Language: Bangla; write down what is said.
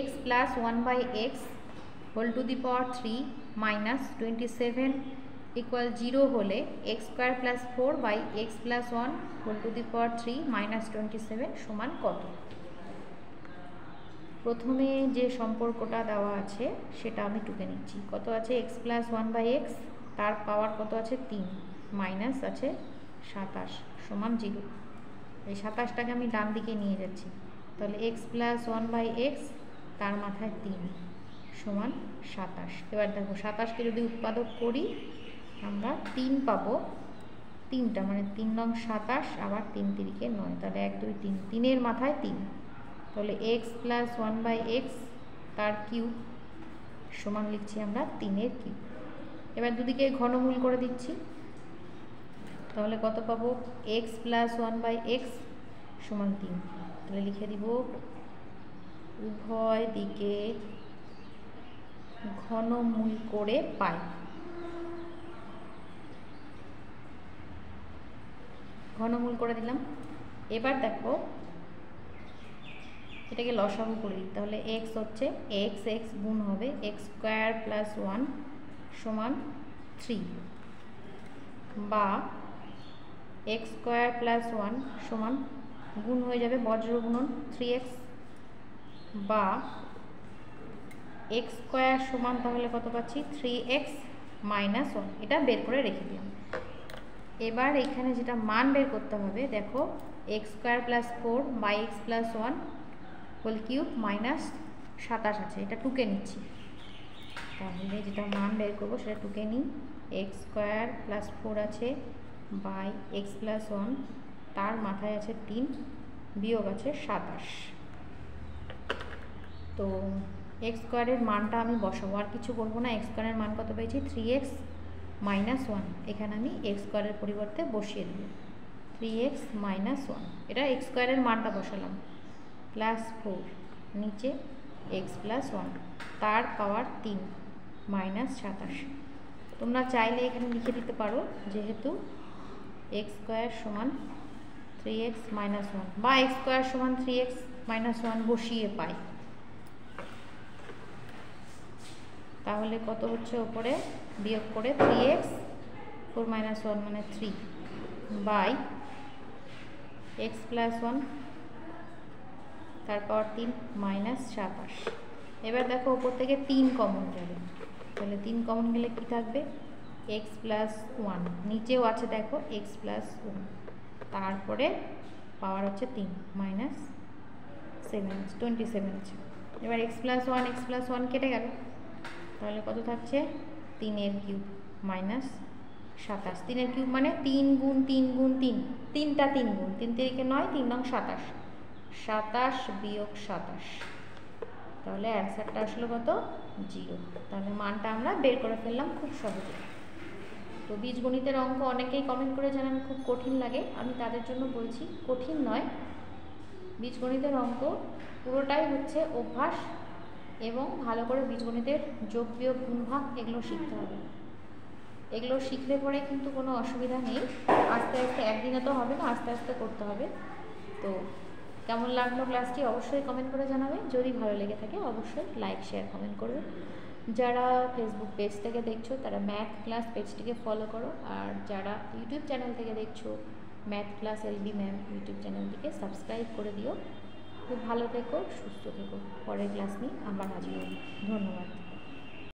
x plus 1 by x whole to the power 3 minus 27 equal 0 হলে x square plus 4 by x plus 1 whole to the power 3 minus 27 সমান কত? প্রথমে যে সম্পর্কটা দেওয়া আছে সেটা আমি টুকে নিচ্ছি। কত আছে? x plus 1 by x, তার পাওয়ার কত আছে? 3, মাইনাস আছে 27 সমান 0। এই 27টাকে আমি ডান দিকে নিয়ে যাচ্ছি, তাহলে x plus 1 by x তার মাথায় 3 সমান 27। এবার দেখো 27কে যদি উৎপাদক করি আমরা 3 পাবো, 3টা মানে 3 নং 27, আবার 3 তিরিকে 9, তাহলে 1 2 3, 3-এর মাথায় 3, তাহলে x plus 1 by x তার কিউব সমান লিখছি আমরা 3-এর কিউব। এবার দুদিকে ঘনমূল করে দিচ্ছি, তাহলে কত পাবো? x plus 1 by x সমান 3, তাহলে লিখে দিব উভয় দিকে ঘনমূল করে পাই। ঘনমূল করে দিলাম। এবার দেখো এটাকে লসাগু করে দিই, তাহলে x হচ্ছে x গুণ হবে x স্কোয়ার প্লাস 1 সমান 3, বা x স্কোয়ার প্লাস 1 সমান গুণ হয়ে যাবে বজ্র গুণন 3x, বা x স্কোয়ার সমান তাহলে কত পাচ্ছি? 3x মাইনাস 1, এটা বের করে রেখে দিলাম। এবার এখানে যেটা মান বের করতে হবে, দেখো x square plus 4 by x plus 1 whole cube minus 27 আছে, এটা টুকে নিচ্ছি। তাহলে যেটা মান বের করবো সেটা টুকে নিই। x স্কোয়ার প্লাস 4 আছে বাই এক্স প্লাস 1, তার মাথায় আছে 3 বিয়োগ আছে 27। তো এক্স স্কোয়ারের মানটা আমি বসাবো, আর কিছু করবো না। এক্স স্কোয়ারের মান কত পেয়েছি? 3x মাইনাস 1, এখানে আমি এক্স স্কোয়ারের পরিবর্তে বসিয়ে দেব 3x মাইনাস 1, এটা এক্স স্কোয়ারের মানটা বসালাম, প্লাস 4 নিচে x প্লাস 1 তার পাওয়ার 3 মাইনাস 27। তোমরা চাইলে এখানে লিখে দিতে পারো, যেহেতু x স্কোয়ার সমান 3x মাইনাস 1 বা x স্কোয়ার সমান 3x মাইনাস 1 বসিয়ে পাই। তাহলে কত হচ্ছে? ওপরে বিয়োগ করে 3x 4 মাইনাস 1 মানে 3 বাই x প্লাস 1 তার পাওয়ার 3 মাইনাস 27। এবার দেখো ওপর থেকে 3 কমন যাবে, তাহলে 3 কমন গেলে কি থাকবে? x প্লাস 1, নিচেও আছে দেখো x প্লাস 1, তারপরে পাওয়ার হচ্ছে 3 মাইনাস 27 আছে। এবার x প্লাস 1 কেটে গেল, তাহলে কত থাকছে? 3-এর কিউব মাইনাস 27। 3-এর কিউব মানে 3 গুণ 3 গুণ 3, 3টা 3 গুণ 3 তিরিকে 9, 3 নং 27, 27 বিয়োগ 27, তাহলে অ্যান্সারটা আসলো কত? 0। তাহলে মানটা আমরা বের করে ফেললাম খুব সহজে। তো বীজগণিতের অঙ্ক অনেকেই কমেন্ট করে জানান খুব কঠিন লাগে, আমি তাদের জন্য বলছি কঠিন নয়। বীজগণিতের অঙ্ক পুরোটাই হচ্ছে অভ্যাস, এবং ভালো করে বীজগণিতের যোগ বিয়োগ গুণ ভাগ এগুলো শিখতে হবে। এগুলো শিখলে পরে কিন্তু কোনো অসুবিধা নেই, আস্তে আস্তে, একদিনে তো হবে না, আস্তে আস্তে করতে হবে। তো কেমন লাগলো ক্লাসটি অবশ্যই কমেন্ট করে জানাবে, যদি ভালো লেগে থাকে অবশ্যই লাইক শেয়ার কমেন্ট করবে। যারা ফেসবুক পেজ থেকে দেখছো তারা ম্যাথ ক্লাস পেজটিকে ফলো করো, আর যারা ইউটিউব চ্যানেল থেকে দেখছো math class LB ma'am YouTube চ্যানেলটিকে সাবস্ক্রাইব করে দিও। খুব ভালো থেকো, সুস্থ থেকো। পরের ক্লাস নিয়ে আবার হাজির হব। ধন্যবাদ।